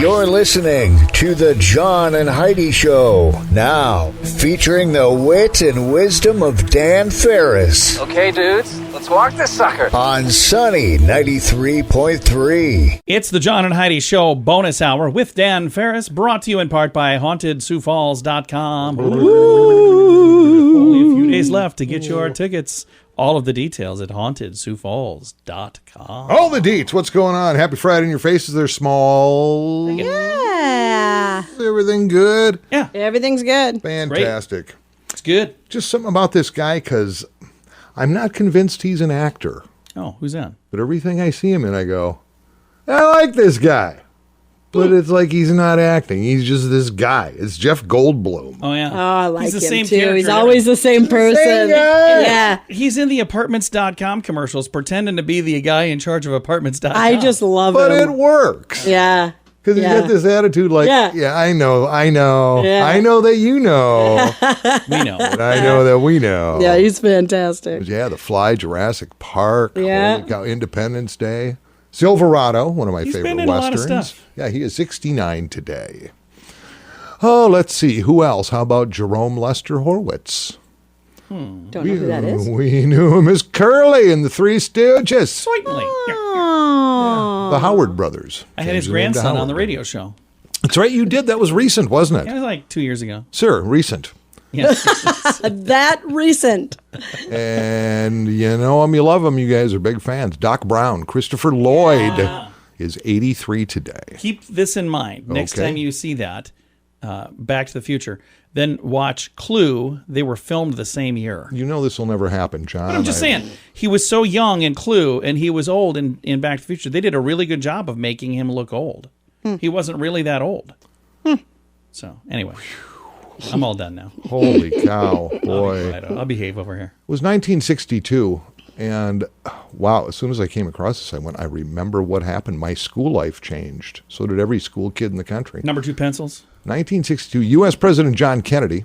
You're listening to the John and Heidi Show, now featuring the wit and wisdom of Dan Farris. Okay, dudes, let's walk this sucker. On Sunny 93.3. It's the John and Heidi Show bonus hour with Dan Farris, brought to you in part by HauntedSiouxFalls.com. Only a few days left to get your tickets. All of the details at HauntedSiouxFalls.com. All the deets. What's going on? Happy Friday in your faces. They're small. Yeah. Is everything good? Yeah. Everything's good. Fantastic. It's good. Just something about this guy, because I'm not convinced he's an actor. Oh, who's that? But everything I see him in, I go, I like this guy. But it's like he's not acting. He's just this guy. It's Jeff Goldblum. Oh, yeah. Oh, I like He's the him same too. character He's in always the same person. Same guy. Yeah. He's in the apartments.com commercials pretending to be the guy in charge of apartments.com. I just love But him. it works. Yeah. Because he's got this attitude like, yeah, I know. Yeah. I know that you know. We know. And I know that we know. Yeah, he's fantastic. Yeah, The Fly, Jurassic Park, Yeah. Holy Cow, Independence Day. Silverado, one of my He's favorite been in a lot of westerns. stuff. Yeah, he is 69 today. Oh, let's see. Who else? How about Jerome Lester Horwitz? Don't know who that is. We knew him as Curly in The Three Stooges. Certainly. Oh. The Howard brothers. I had his Changed the name to grandson on Howard the brothers. radio show. That's right, you did. That was recent, wasn't It it? was like 2 years ago. Sir, recent. Yeah. That recent. And you know him, you love him. You guys are big fans. Doc Brown, Christopher Lloyd is 83 today. Keep this in mind. Next Okay. time you see that, Back to the Future, then watch Clue. They were filmed the same year. You know this will never happen, John. But I'm just saying, he was so young in Clue, and he was old in Back to the Future. They did a really good job of making him look old. He wasn't really that old. So, anyway, I'm all done now. Holy cow, boy. I'll behave over here. It was 1962, and wow, as soon as I came across this, I went, I remember what happened. My school life changed. So did every school kid in the country. Number 2 pencils. 1962, U.S. President John Kennedy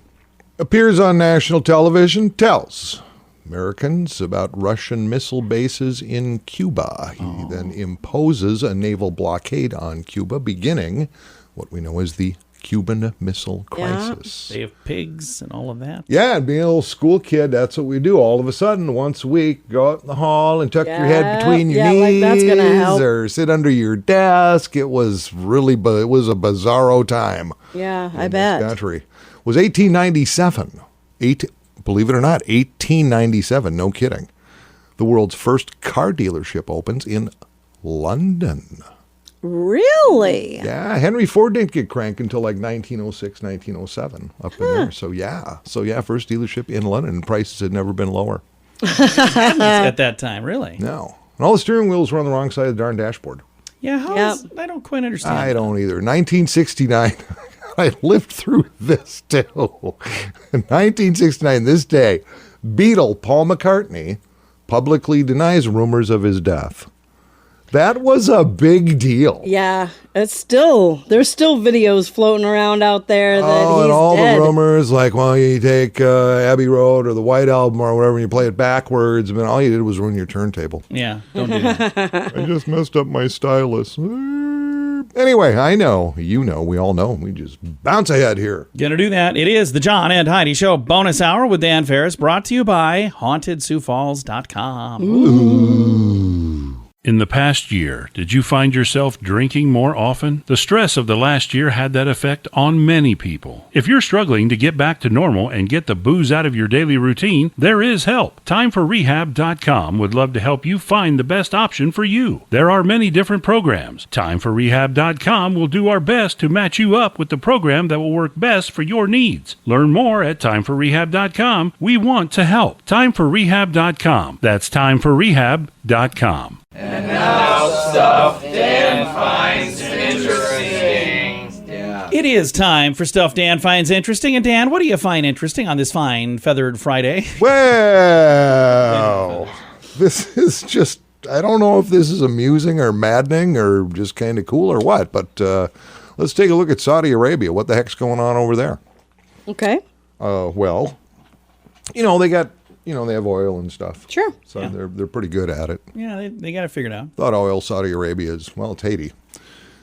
appears on national television, tells Americans about Russian missile bases in Cuba. He then imposes a naval blockade on Cuba, beginning what we know as the Cuban Missile Crisis. They have pigs and all of that. Yeah, and being a little school kid, that's what we do. All of a sudden, once a week, go out in the hall and tuck your head between your knees, like that's gonna help. or sit under your desk. It was really, it was a bizarro time. Yeah, I in bet. This country. It was 1897. Believe it or not, 1897. No kidding. The world's first car dealership opens in London. Really? Yeah, Henry Ford didn't get crank until like 1906, 1907 up in there. So yeah, first dealership in London. Prices had never been lower. At that time, really. No. And all the steering wheels were on the wrong side of the darn dashboard. Yeah, I don't quite understand. I don't either. 1969. I lived through this too. 1969, this day, Beatle Paul McCartney publicly denies rumors of his death. That was a big deal. Yeah, there's still videos floating around out there that he's and all dead. the rumors, like, well, you take Abbey Road or the White Album or whatever, and you play it backwards, and all you did was ruin your turntable. Yeah, don't do that. I just messed up my stylus. Anyway, I know, you know, we all know. We just bounce ahead here. Gonna do that. It is the John and Heidi Show bonus hour with Dan Farris, brought to you by HauntedSiouxFalls.com. In the past year, did you find yourself drinking more often? The stress of the last year had that effect on many people. If you're struggling to get back to normal and get the booze out of your daily routine, there is help. TimeForRehab.com would love to help you find the best option for you. There are many different programs. TimeForRehab.com will do our best to match you up with the program that will work best for your needs. Learn more at TimeForRehab.com. We want to help. TimeForRehab.com. That's TimeForRehab.com. And now stuff Dan finds interesting. Yeah. It is time for Stuff Dan Finds Interesting. And Dan, what do you find interesting on this fine feathered Friday? Well, this is just, I don't know if this is amusing or maddening or just kind of cool or what, but let's take a look at Saudi Arabia. What the heck's going on over there? Okay. Well, you know, they got, you know, they have oil and stuff. Sure. So Yeah. they're pretty good at it. Yeah, they got it figured out. Thought oil, Saudi Arabia is, well, it's Haiti.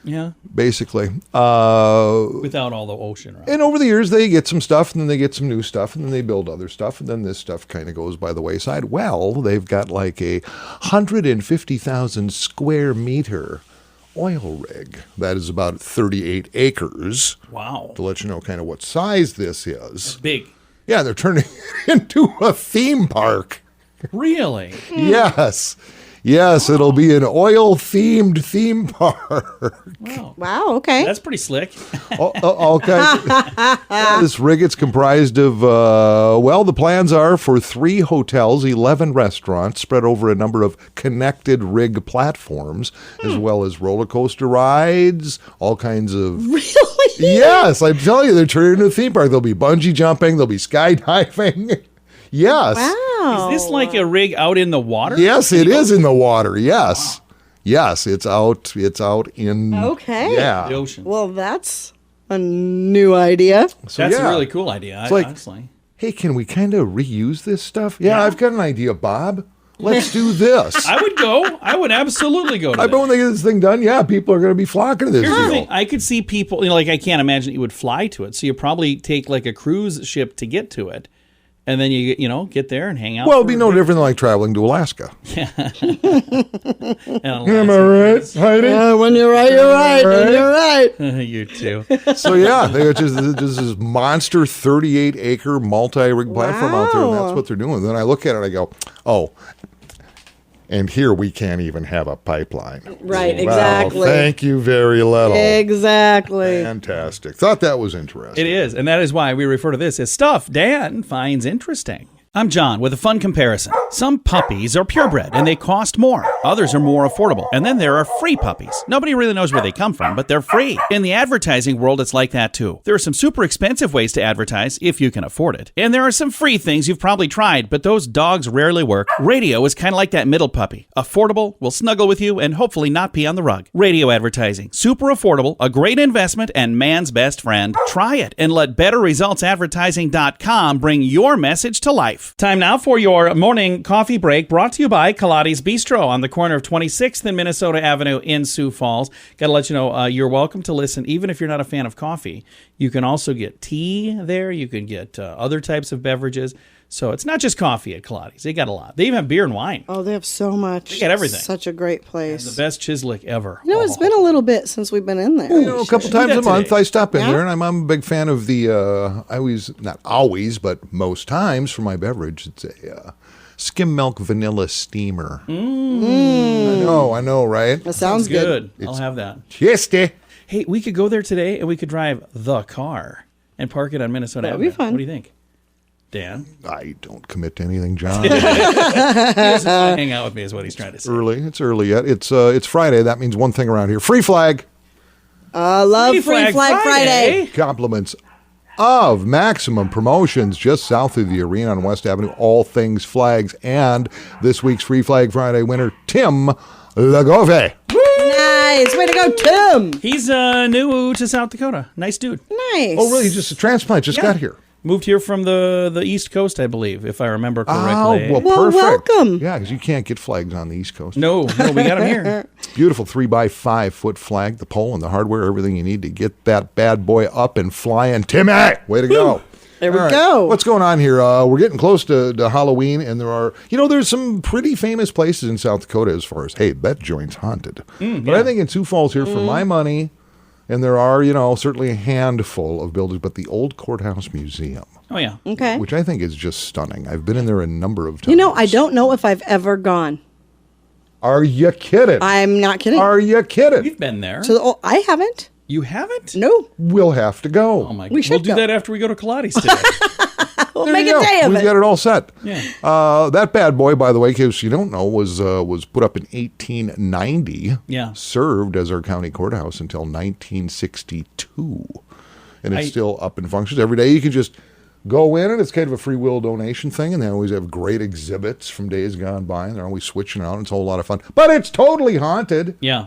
Yeah. basically. Without all the ocean, right? And over the years, they get some stuff, and then they get some new stuff, and then they build other stuff, and then this stuff kind of goes by the wayside. Well, they've got like a 150,000 square meter oil rig. That is about 38 acres. Wow. To let you know kind of what size this is. Big. Yeah, they're turning it into a theme park. Really? Yes. Yes, it'll be an oil-themed theme park. Wow. Wow, okay. That's pretty slick. All kinds. This rig is comprised of, the plans are for 3 hotels, 11 restaurants spread over a number of connected rig platforms, as well as roller coaster rides, all kinds of... Really? Yes, I'm telling you, they're turning into a theme park. There'll be bungee jumping, there'll be skydiving. Yes. Wow. Is this like a rig out in the water? Yes, it is in the water. Yes. Wow. Yes, it's out in Okay. Yeah. The ocean. Well, that's a new idea. So, That's yeah. a really cool idea, like- honestly. Hey, can we kind of reuse this stuff? Yeah, I've got an idea, Bob. Let's do this. I would go. I would absolutely go to I that. bet when they get this thing done, people are going to be flocking to this Here's the deal. thing. I could see people, like I can't imagine that you would fly to it. So you probably take like a cruise ship to get to it. And then you get there and hang out. Well, it'd be no different than like traveling to Alaska. Am Am I right, Heidi? Yeah, when you're right, you're right. And you're right. You too. So yeah, they just this monster 38-acre multi-rig platform out there, and that's what they're doing. Then I look at it, and I go, oh. And here we can't even have a pipeline. Right, Wow, exactly. thank you very little. Exactly. Fantastic. Thought that was interesting. It is, and that is why we refer to this as stuff Dan finds interesting. I'm John with a fun comparison. Some puppies are purebred and they cost more. Others are more affordable. And then there are free puppies. Nobody really knows where they come from, but they're free. In the advertising world, it's like that too. There are some super expensive ways to advertise if you can afford it. And there are some free things you've probably tried, but those dogs rarely work. Radio is kind of like that middle puppy. Affordable, will snuggle with you, and hopefully not pee on the rug. Radio advertising. Super affordable, a great investment, and man's best friend. Try it and let BetterResultsAdvertising.com bring your message to life. Time now for your morning coffee break, brought to you by Kaladi's Bistro on the corner of 26th and Minnesota Avenue in Sioux Falls. Got to let you know, you're welcome to listen, even if you're not a fan of coffee. You can also get tea there. You can get other types of beverages. So it's not just coffee at Kaladi's. They got a lot. They even have beer and wine. Oh, they have so much. They got everything. Such a great place. The best chislic ever. It's been a little bit since we've been in there. A couple times a month I stop in Yeah. there, and I'm a big fan of the, not always, but most times for my beverage, it's a skim milk vanilla steamer. I know, right? That sounds good. I'll have that. Tasty. Hey, we could go there today and we could drive the car and park it on Minnesota That'd be Avenue. fun. What do you think? Dan? I don't commit to anything, John. He doesn't want to hang out with me is what he's trying to say. It's early yet. It's Friday. That means one thing around here. Free flag. I love Free Flag Friday. Compliments of Maximum Promotions just south of the arena on West Avenue. All things flags. And this week's Free Flag Friday winner, Tim Lagove. Nice. Way to go, Tim. He's new to South Dakota. Nice dude. Nice. Oh, really? Just a transplant. Just got here. Moved here from the East Coast, I believe, if I remember Oh, correctly. well, perfect. welcome. Yeah, because you can't get flags on the East Coast. No, we got him here. Beautiful 3x5 foot flag, the pole and the hardware, everything you need to get that bad boy up and flying. Timmy, way to go. There we All right. go. What's going on here? We're getting close to Halloween, and there's some pretty famous places in South Dakota as far as, hey, that joint's haunted. But I think in Sioux Falls here, for my money, and there are, certainly a handful of buildings, but the Old Courthouse Museum, Oh, yeah. Okay. which I think is just stunning. I've been in there a number of times. I don't know if I've ever gone. Are you kidding? I'm not kidding. Are you kidding? We've been there. I haven't. You haven't? No. We'll have to go. Oh, my God. We should We'll do go. that after we go to Kaladi's today. We'll There make you a go. day of We've it. got it all set. Yeah. That bad boy, by the way, in case you don't know, was put up in 1890. Yeah. Served as our county courthouse until 1962. And it's still up and functions every day. You can just go in, and it's kind of a free will donation thing, and they always have great exhibits from days gone by, and they're always switching out. It's a whole lot of fun. But it's totally haunted. Yeah.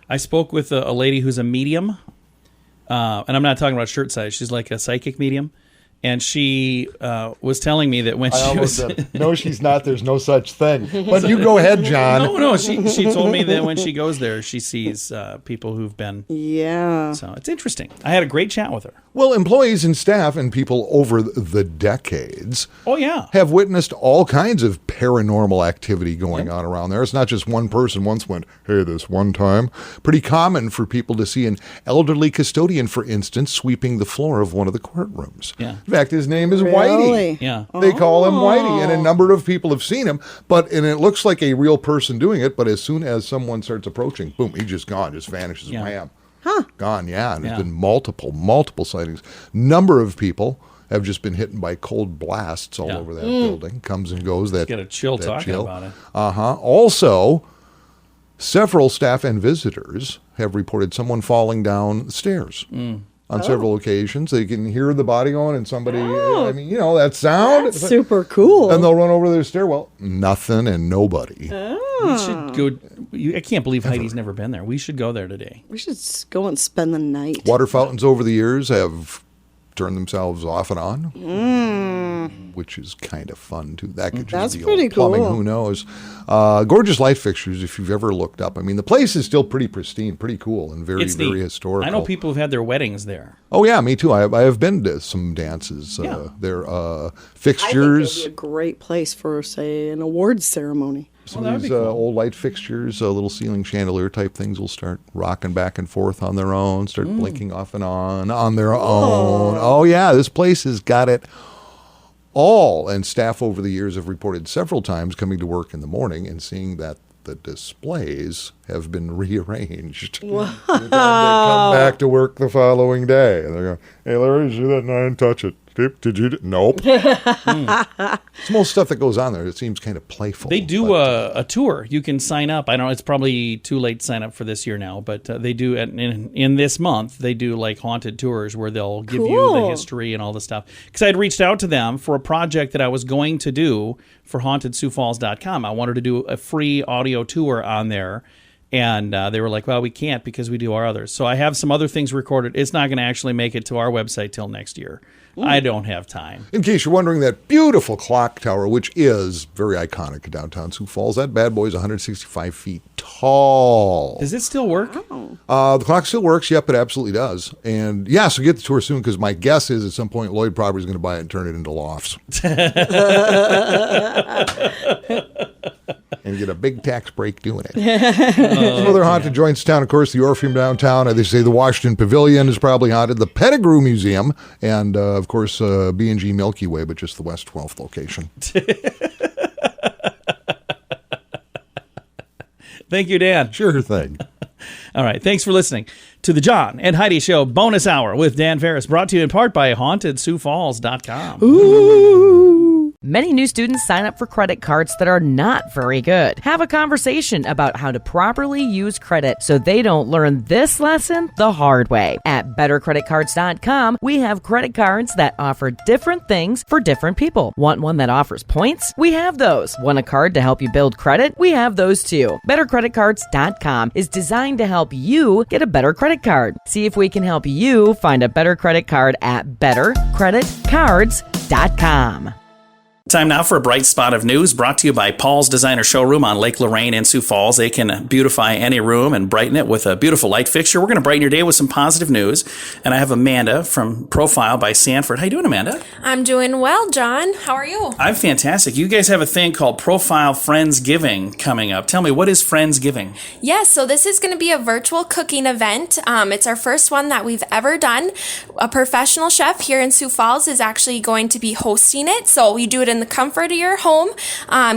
I spoke with a lady who's a medium, and I'm not talking about shirt size. She's like a psychic medium, And she was telling me that when she was... No, she's not. There's no such thing. But you go ahead, John. No. She told me that when she goes there, she sees people who've been... Yeah. So it's interesting. I had a great chat with her. Well, employees and staff and people over the decades have witnessed all kinds of paranormal activity going on around there. It's not just one person once went, hey, this one time. Pretty common for people to see an elderly custodian, for instance, sweeping the floor of one of the courtrooms. Yeah. In fact, his name is Really? Whitey. Yeah. They call him Whitey, and a number of people have seen him, and it looks like a real person doing it, but as soon as someone starts approaching, boom, he's just gone, just vanishes, wham. Gone, and there's been multiple sightings. Number of people have just been hit by cold blasts all over that building. Comes and goes. That Get a chill talking about it. Also, several staff and visitors have reported someone falling down the stairs. On several occasions. They can hear the body going and somebody, that sound. That's super cool. And they'll run over their stairwell. Nothing and nobody. We should go. I can't believe Heidi's never been there. We should go there today. We should go and spend the night. Water fountains over the years have turned themselves off and on, which is kind of fun too. That could just be pretty old plumbing. cool. Who knows? Gorgeous light fixtures. If you've ever looked up, I mean, the place is still pretty pristine, pretty cool, and very It's neat. historical. I know people who've had their weddings there. Oh yeah, me too. I have been to some dances. Their fixtures. I think it'd be a great place for, say, an awards ceremony. Some of these old light fixtures, little ceiling chandelier type things will start rocking back and forth on their own, start blinking off and on their own. Oh, yeah, this place has got it all. And staff over the years have reported several times coming to work in the morning and seeing that the displays have been rearranged. Wow. And they come back to work the following day. And they're going, hey, Larry, did you do that? No, I didn't touch it. Did you? Nope. Small stuff that goes on there. It seems kind of playful. They do a tour. You can sign up. I know it's probably too late to sign up for this year now, but they do in this month. They do like haunted tours where they'll give you the history and all the stuff. Because I had reached out to them for a project that I was going to do for HauntedSiouxFalls.com. I wanted to do a free audio tour on there. And they were like, well, we can't because we do our others. So I have some other things recorded. It's not going to actually make it to our website till next year. I don't have time. In case you're wondering, that beautiful clock tower, which is very iconic in downtown Sioux Falls, that bad boy is 165 feet tall. Does it still work? The clock still works. Yep, it absolutely does. And yeah, so get the tour soon because my guess is at some point Lloyd Property is going to buy it and turn it into lofts. And get a big tax break doing it. Some other haunted joints in town, of course, the Orpheum downtown. They say the Washington Pavilion is probably haunted. The Pettigrew Museum, and of course, B&G Milky Way, but just the West 12th location. Thank you, Dan. Sure thing. All right. Thanks for listening to the John and Heidi Show bonus hour with Dan Farris, brought to you in part by HauntedSiouxFalls.com. Ooh. Many new students sign up for credit cards that are not very good. Have a conversation about how to properly use credit so they don't learn this lesson the hard way. At bettercreditcards.com, we have credit cards that offer different things for different people. Want one that offers points? We have those. Want a card to help you build credit? We have those too. Bettercreditcards.com is designed to help you get a better credit card. See if we can help you find a better credit card at bettercreditcards.com. Time now for a bright spot of news brought to you by Paul's Designer Showroom on Lake Lorraine in Sioux Falls. They can beautify any room and brighten it with a beautiful light fixture. We're going to brighten your day with some positive news. And I have Amanda from Profile by Sanford. How you doing, Amanda? I'm doing well, John. How are you? I'm fantastic. You guys have a thing called Profile Friendsgiving coming up. Tell me, what is Friendsgiving? Yes, so this is going to be a virtual cooking event. It's our first one that we've ever done. A professional chef here in Sioux Falls is actually going to be hosting it. So we do it in the comfort of your home.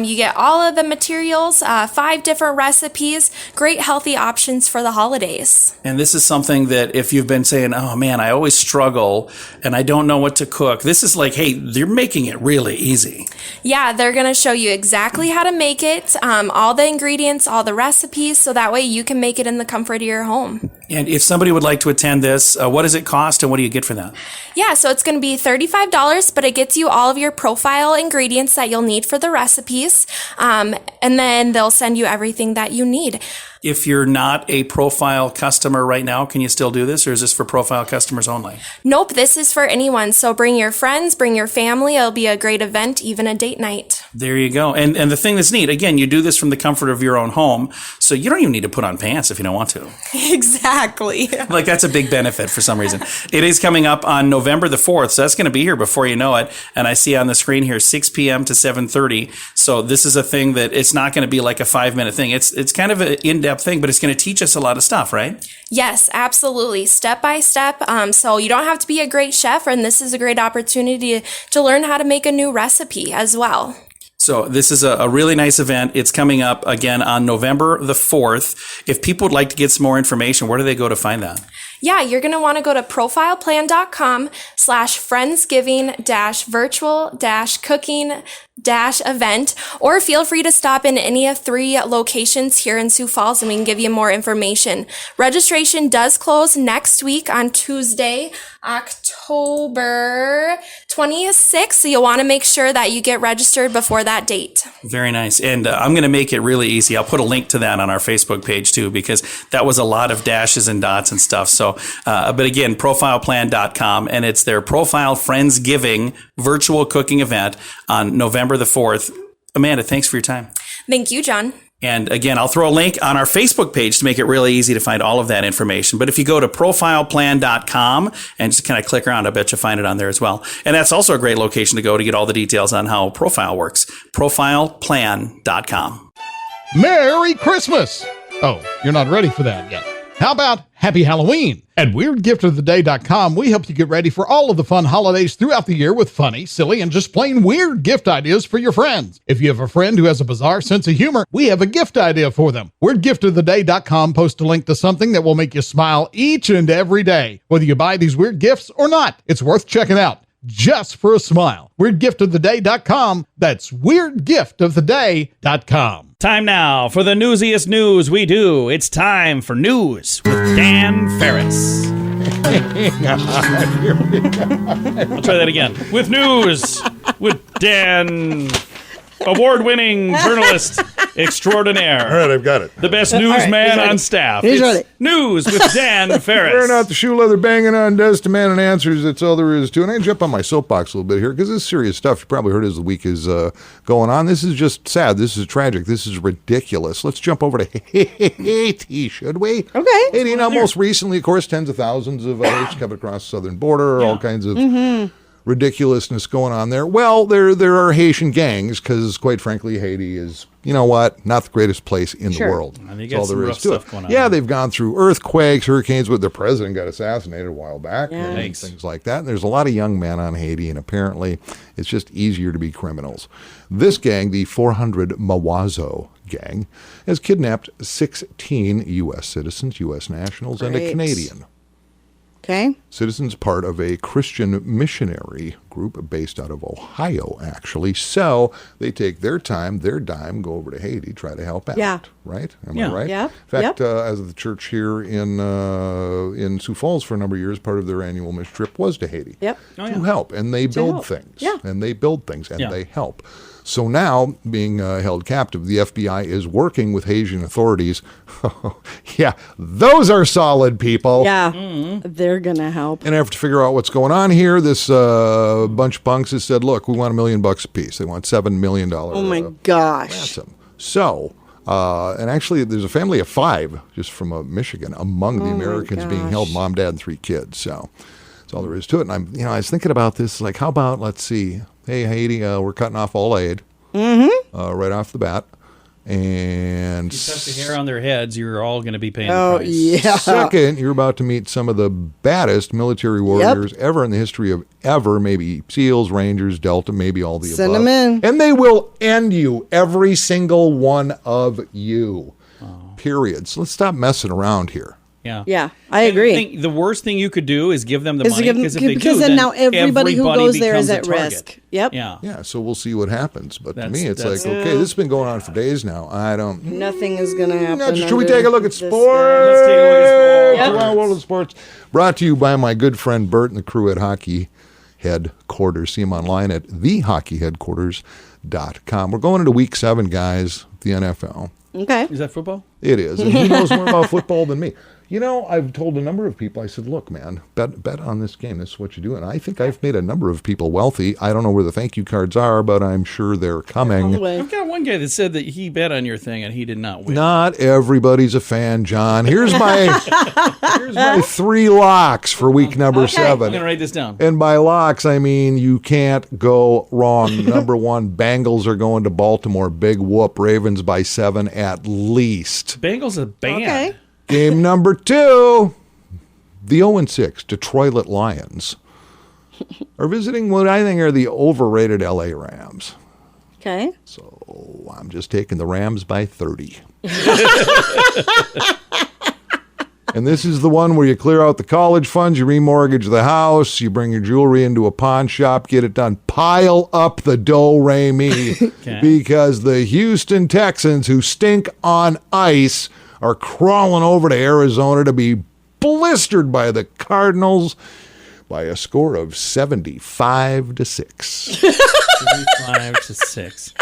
You get all of the materials, 5 different recipes, great healthy options for the holidays. And this is something that if you've been saying, oh man, I always struggle and I don't know what to cook, this is like, hey, they're making it really easy. Yeah, they're going to show you exactly how to make it, all the ingredients, all the recipes, so that way you can make it in the comfort of your home. And if somebody would like to attend this, what does it cost and what do you get for that? Yeah, so it's going to be $35, but it gets you all of your profile ingredients that you'll need for the recipes, and then they'll send you everything that you need. If you're not a Profile customer right now, can you still do this, or is this for Profile customers only? Nope, this is for anyone. So bring your friends, bring your family. It'll be a great event, even a date night. There you go. And the thing that's neat, again, you do this from the comfort of your own home, so you don't even need to put on pants if you don't want to. Exactly. Like, that's a big benefit for some reason. It is coming up on November the 4th, so that's going to be here before you know it. And I see on the screen here 6 p.m. to 7:30. So this is a thing that it's not going to be like a 5-minute thing. It's kind of an in-depth thing, but it's going to teach us a lot of stuff, right? Yes, absolutely. Step by step. So you don't have to be a great chef, and this is a great opportunity to learn how to make a new recipe as well. So this is a really nice event. It's coming up again on November the 4th. If people would like to get some more information, where do they go to find that? Yeah, you're going to want to go to profileplan.com/friendsgiving-virtual-cooking-event, or feel free to stop in any of 3 locations here in Sioux Falls and we can give you more information. Registration does close next week on Tuesday, October 26th, so you'll want to make sure that you get registered before that date. Very nice. And I'm going to make it really easy. I'll put a link to that on our Facebook page too, because that was a lot of dashes and dots and stuff. So, but again, profileplan.com, and it's their Profile Friendsgiving virtual cooking event on November the 4th. Amanda, thanks for your time. Thank you, John. And again, I'll throw a link on our Facebook page to make it really easy to find all of that information. But if you go to profileplan.com and just kind of click around, I bet you'll find it on there as well. And that's also a great location to go to get all the details on how Profile works. Profileplan.com. Merry Christmas! Oh, you're not ready for that yet. How about Happy Halloween? At WeirdGiftOfTheDay.com, we help you get ready for all of the fun holidays throughout the year with funny, silly, and just plain weird gift ideas for your friends. If you have a friend who has a bizarre sense of humor, we have a gift idea for them. WeirdGiftOfTheDay.com posts a link to something that will make you smile each and every day, whether you buy these weird gifts or not. It's worth checking out, just for a smile. WeirdGiftOfTheDay.com. That's WeirdGiftOfTheDay.com. Time now for the newsiest news we do. It's time for news with Dan Farris. I'll try that again. With news with Dan, award-winning journalist extraordinaire. All right, I've got it. The best newsman on staff. He's ready. News with Dan Farris. Wearing out the shoe leather, banging on desk, demanding answers. That's all there is to it. And I can jump on my soapbox a little bit here because this is serious stuff. You probably heard as the week is going on. This is just sad. This is tragic. This is ridiculous. Let's jump over to Haiti, should we? Okay. Haiti. Now, most recently, of course, tens of thousands of Haitians coming across the southern border. All kinds of ridiculousness going on there. Well, there are Haitian gangs because, quite frankly, Haiti is, you know what, not the greatest place in the world. That's all there is to it. Yeah, they've gone through earthquakes, hurricanes, but their president got assassinated a while back, Yeah. and things like that. And there's a lot of young men on Haiti, and apparently it's just easier to be criminals. This gang, the 400 Mawazo gang, has kidnapped 16 U.S. citizens, U.S. nationals, and a Great. Canadian. Okay. Citizens part of a Christian missionary group based out of Ohio, actually. So they take their time, their dime, go over to Haiti, try to help out. Yeah. Right? Am Yeah. I right? Yeah. In fact, as the church here in Sioux Falls for a number of years, part of their annual mission trip was to Haiti Yep. to help. And they build help. things. Yeah. And they build things, and Yeah. they help. So now, being held captive, the FBI is working with Haitian authorities. Yeah, those are solid people. Yeah. They're going to help. And after to figure out what's going on here, this bunch of punks has said, look, we want $1 million apiece. They want $7 million Oh, my gosh. ransom. So, and actually, there's a family of 5 just from Michigan among the Americans being held, mom, dad, and 3 kids. So that's all there is to it. And I was thinking about this, like, how about, let's see, hey, Haiti, we're cutting off all aid right off the bat. And You touch the hair on their heads, you're all going to be paying Oh, the price. yeah. second, you're about to meet some of the baddest military warriors ever in the history of ever. Maybe SEALs, Rangers, Delta, maybe all the Send above. 'em in. And they will end you, every single one of you. Period. So let's stop messing around here. Yeah. Yeah, I agree. I think the worst thing you could do is give them the Is to money, give them- because if they because do, then now everybody who goes there is becomes a at target. risk. Yep. Yeah. Yeah, so we'll see what happens. But to That's- me, it's like, that's- okay, this has been going on for days now. I don't... Nothing is going to happen. Should we under take a look at this sports? guy. Let's take a look at sports. Come on, World of Sports. Brought to you by my good friend Bert and the crew at Hockey Headquarters. See him online at thehockeyheadquarters.com. We're going into Week 7, guys, the NFL. Okay. Is that football? It is. And he knows more about football than me. You know, I've told a number of people, I said, look, man, bet on this game. This is what you do. And I think I've made a number of people wealthy. I don't know where the thank you cards are, but I'm sure they're coming. I've got one guy that said that he bet on your thing and he did not win. Not everybody's a fan, John. Here's my 3 locks for week number 7. I'm going to write this down. And by locks, I mean you can't go wrong. Number 1, Bengals are going to Baltimore. Big whoop. Ravens by 7 at least. Bengals a band. Okay. Game number 2, the 0-6 Detroit Lions are visiting what I think are the overrated LA Rams. Okay. So I'm just taking the Rams by 30. And this is the one where you clear out the college funds, you remortgage the house, you bring your jewelry into a pawn shop, get it done. Pile up the do-re-mi because the Houston Texans, who stink on ice, are crawling over to Arizona to be blistered by the Cardinals by a score of 75-6. 75-6.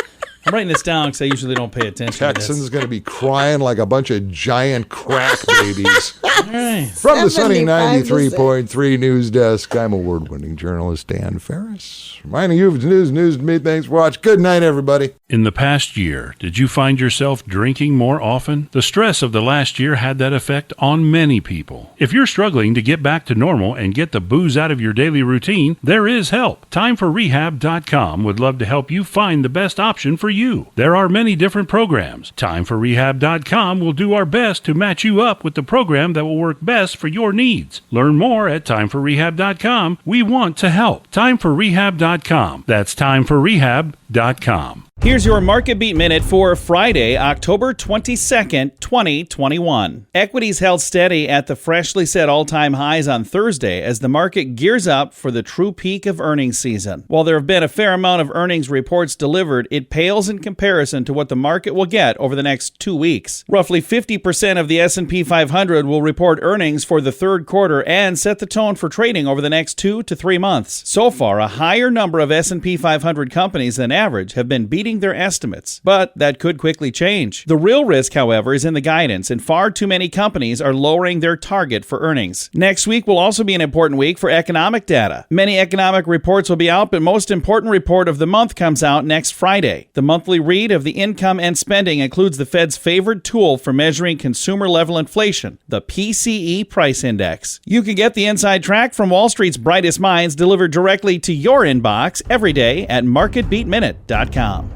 I'm writing this down because I usually don't pay attention Texans going to be crying like a bunch of giant crack babies. Right. From the Sunny 75-6. 93.3 News Desk, I'm award-winning journalist Dan Farris. Reminding you of news to me. Thanks for watching. Good night, everybody. In the past year, did you find yourself drinking more often? The stress of the last year had that effect on many people. If you're struggling to get back to normal and get the booze out of your daily routine, there is help. TimeForRehab.com would love to help you find the best option for you. There are many different programs. TimeForRehab.com will do our best to match you up with the program that will work best for your needs. Learn more at TimeForRehab.com. We want to help. TimeForRehab.com. That's TimeForRehab.com. Here's your Market Beat Minute for Friday, October 22nd, 2021. Equities held steady at the freshly set all-time highs on Thursday as the market gears up for the true peak of earnings season. While there have been a fair amount of earnings reports delivered, it pales in comparison to what the market will get over the next 2 weeks. Roughly 50% of the S&P 500 will report earnings for the third quarter and set the tone for trading over the next 2 to 3 months. So far, a higher number of S&P 500 companies than average have been beating their estimates, but that could quickly change. The real risk, however, is in the guidance, and far too many companies are lowering their target for earnings. Next week will also be an important week for economic data. Many economic reports will be out, but most important report of the month comes out next Friday. The monthly read of the income and spending includes the Fed's favorite tool for measuring consumer-level inflation, the PCE Price Index. You can get the inside track from Wall Street's brightest minds delivered directly to your inbox every day at MarketBeatMinute.com.